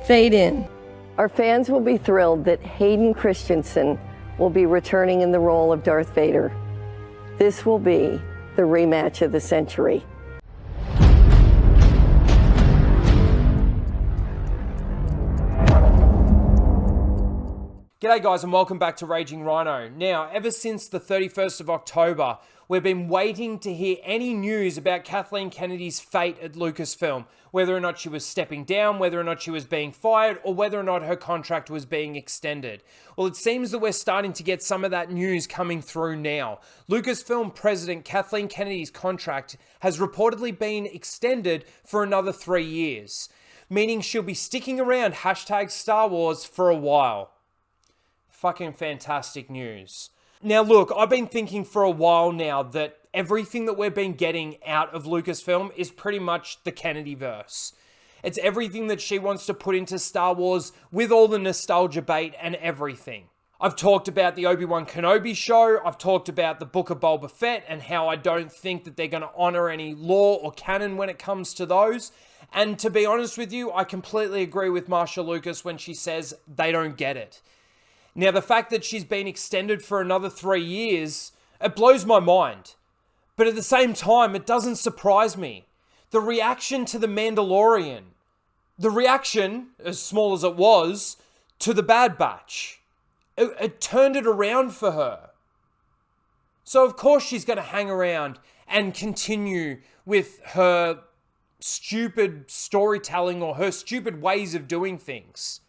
Fade in. Our fans will be thrilled that Hayden Christensen will be returning in the role of Darth Vader. This will be the rematch of the century. G'day guys and welcome back to Raging Rhino. Now, ever since the 31st of October, we've been waiting to hear any news about Kathleen Kennedy's fate at Lucasfilm, whether or not she was stepping down, whether or not she was being fired, or whether or not her contract was being extended. Well, it seems that we're starting to get some of that news coming through now. Lucasfilm president Kathleen Kennedy's contract has reportedly been extended for another 3 years, meaning she'll be sticking around #Star Wars for a while. Fucking fantastic news. Now look, I've been thinking for a while now that everything that we've been getting out of Lucasfilm is pretty much the Kennedyverse. It's everything that she wants to put into Star Wars with all the nostalgia bait and everything. I've talked about the Obi-Wan Kenobi show, I've talked about the Book of Boba Fett and how I don't think that they're going to honor any lore or canon when it comes to those. And to be honest with you, I completely agree with Marsha Lucas when she says they don't get it. Now, the fact that she's been extended for another 3 years, it blows my mind. But at the same time, it doesn't surprise me. The reaction to The Mandalorian, the reaction, as small as it was, to The Bad Batch, it turned it around for her. So of course she's going to hang around and continue with her stupid storytelling or her stupid ways of doing things.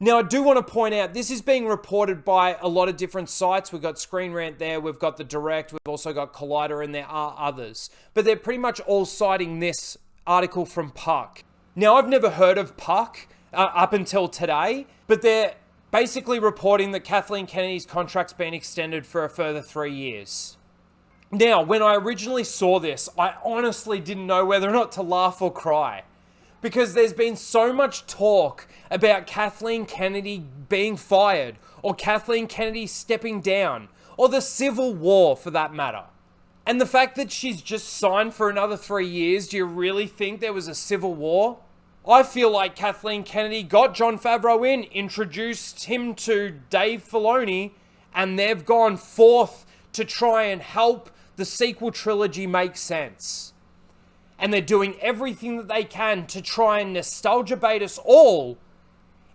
Now, I do want to point out, this is being reported by a lot of different sites. We've got Screen Rant there, we've got The Direct, we've also got Collider, and there are others. But they're pretty much all citing this article from Puck. Now, I've never heard of Puck up until today, but they're basically reporting that Kathleen Kennedy's contract's been extended for a further 3 years. Now, when I originally saw this, I honestly didn't know whether or not to laugh or cry. Because there's been so much talk about Kathleen Kennedy being fired, or Kathleen Kennedy stepping down, or the Civil War for that matter. And the fact that she's just signed for another 3 years, do you really think there was a Civil War? I feel like Kathleen Kennedy got Jon Favreau in, introduced him to Dave Filoni, and they've gone forth to try and help the sequel trilogy make sense. And they're doing everything that they can to try and nostalgia bait us all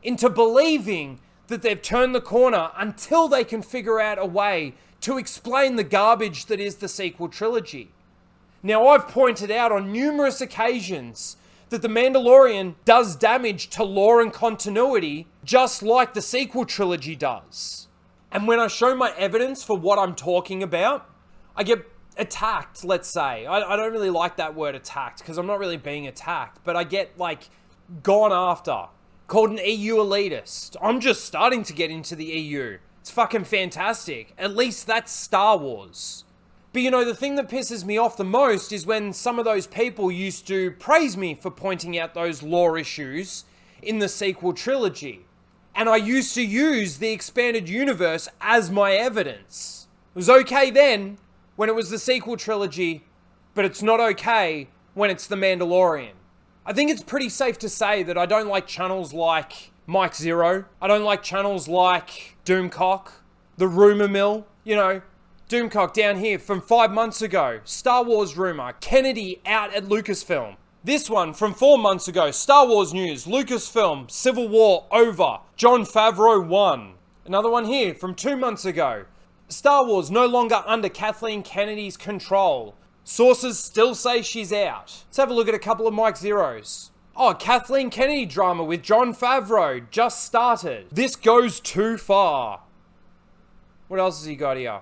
into believing that they've turned the corner until they can figure out a way to explain the garbage that is the sequel trilogy. Now, I've pointed out on numerous occasions that The Mandalorian does damage to lore and continuity just like the sequel trilogy does. And when I show my evidence for what I'm talking about, I get attacked, let's say. I don't really like that word attacked because I'm not really being attacked, but I get like gone after, called an EU elitist. I'm just starting to get into the EU. It's fucking fantastic. At least that's Star Wars. But you know, the thing that pisses me off the most is when some of those people used to praise me for pointing out those lore issues in the sequel trilogy. And I used to use the expanded universe as my evidence. It was okay then, when it was the sequel trilogy, but it's not okay when it's The Mandalorian. I think it's pretty safe to say that I don't like channels like Mike Zero. I don't like channels like Doomcock, the Rumour Mill. You know, Doomcock down here from 5 months ago. Star Wars rumor, Kennedy out at Lucasfilm. This one from 4 months ago, Star Wars news, Lucasfilm, Civil War over, Jon Favreau won. Another one here from 2 months ago, Star Wars no longer under Kathleen Kennedy's control. Sources still say she's out. Let's have a look at a couple of Mike Zeros. Oh, Kathleen Kennedy drama with Jon Favreau just started. This goes too far. What else has he got here?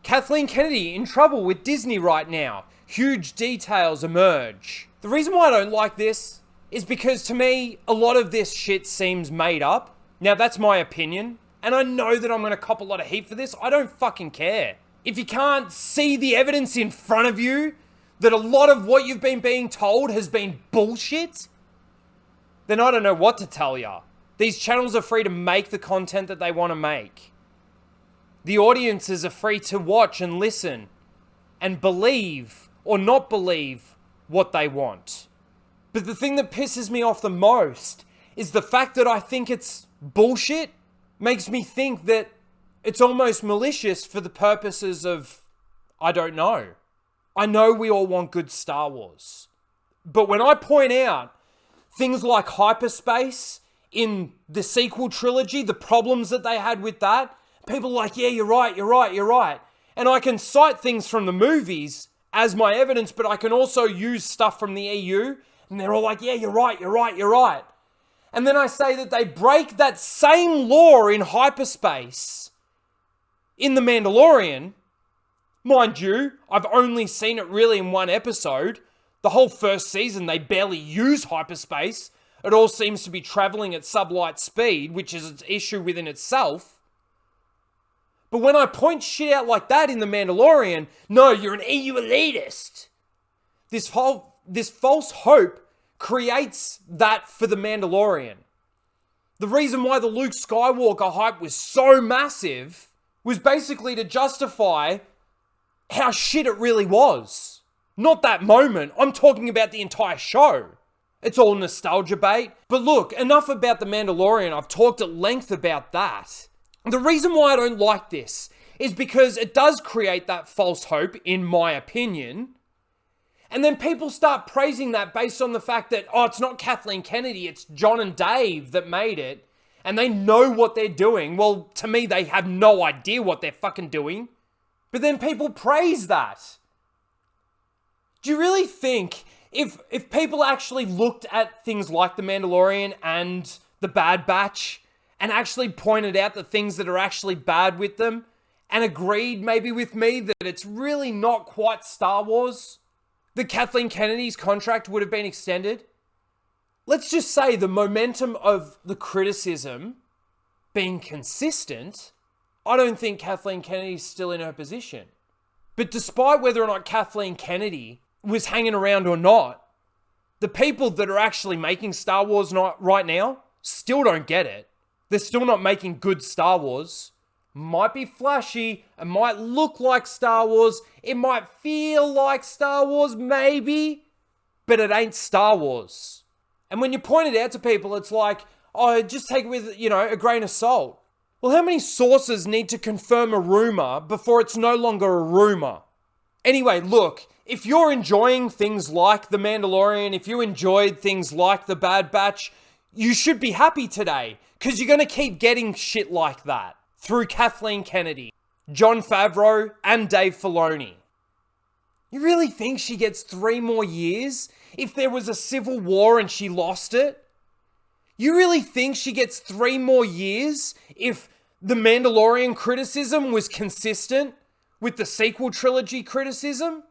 Kathleen Kennedy in trouble with Disney right now. Huge details emerge. The reason why I don't like this is because to me, a lot of this shit seems made up. Now that's my opinion. And I know that I'm going to cop a lot of heat for this. I don't fucking care. If you can't see the evidence in front of you that a lot of what you've been being told has been bullshit, then I don't know what to tell ya. These channels are free to make the content that they want to make. The audiences are free to watch and listen and believe or not believe what they want. But the thing that pisses me off the most is the fact that I think it's bullshit makes me think that it's almost malicious for the purposes of, I don't know. I know we all want good Star Wars. But when I point out things like hyperspace in the sequel trilogy, the problems that they had with that, people are like, yeah, you're right. And I can cite things from the movies as my evidence, but I can also use stuff from the EU, and they're all like, yeah, you're right. And then I say that they break that same law in hyperspace in The Mandalorian. Mind you, I've only seen it really in one episode. The whole first season, they barely use hyperspace. It all seems to be traveling at sublight speed, which is an issue within itself. But when I point shit out like that in The Mandalorian, no, you're an EU elitist. This false hope creates that for The Mandalorian. The reason why the Luke Skywalker hype was so massive was basically to justify how shit it really was. Not that moment. I'm talking about the entire show. It's all nostalgia bait. But look, enough about The Mandalorian. I've talked at length about that. The reason why I don't like this is because it does create that false hope, in my opinion. And then people start praising that based on the fact that, oh, it's not Kathleen Kennedy, it's John and Dave that made it. And they know what they're doing. Well, to me, they have no idea what they're fucking doing. But then people praise that. Do you really think if people actually looked at things like The Mandalorian and The Bad Batch and actually pointed out the things that are actually bad with them and agreed maybe with me that it's really not quite Star Wars, that Kathleen Kennedy's contract would have been extended? Let's just say the momentum of the criticism being consistent, I don't think Kathleen Kennedy's still in her position. But despite whether or not Kathleen Kennedy was hanging around or not, the people that are actually making Star Wars right now still don't get it. They're still not making good Star Wars. Might be flashy, it might look like Star Wars, it might feel like Star Wars, maybe, but it ain't Star Wars. And when you point it out to people, it's like, oh, just take it with, a grain of salt. Well, how many sources need to confirm a rumor before it's no longer a rumor? Anyway, look, if you're enjoying things like The Mandalorian, if you enjoyed things like The Bad Batch, you should be happy today, because you're going to keep getting shit like that through Kathleen Kennedy, Jon Favreau, and Dave Filoni. You really think she gets 3 more years if there was a civil war and she lost it? You really think she gets 3 more years if The Mandalorian criticism was consistent with the sequel trilogy criticism?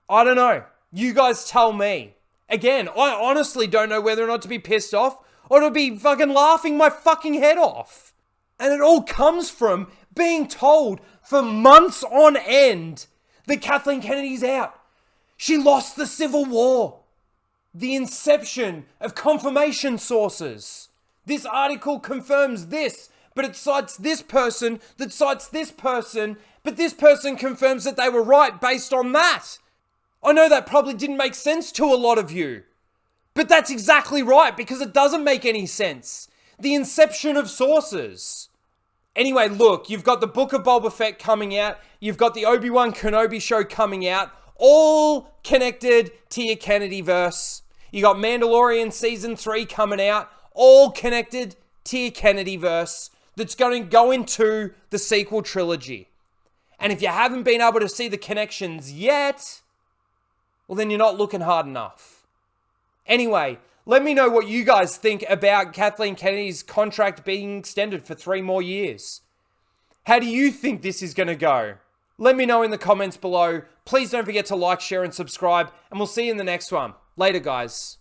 I don't know. You guys tell me. Again, I honestly don't know whether or not to be pissed off or to be fucking laughing my fucking head off. And it all comes from being told for months on end that Kathleen Kennedy's out. She lost the Civil War. The inception of confirmation sources. This article confirms this, but it cites this person that cites this person, but this person confirms that they were right based on that. I know that probably didn't make sense to a lot of you, but that's exactly right because it doesn't make any sense. The inception of sources. Anyway, look, you've got the Book of Boba Fett coming out. You've got the Obi-Wan Kenobi show coming out. All connected to your Kennedy-verse. You got Mandalorian Season 3 coming out. All connected to your Kennedy-verse. That's going to go into the sequel trilogy. And if you haven't been able to see the connections yet, well, then you're not looking hard enough. Anyway, let me know what you guys think about Kathleen Kennedy's contract being extended for 3 more years. How do you think this is going to go? Let me know in the comments below. Please don't forget to like, share, and subscribe, and we'll see you in the next one. Later, guys.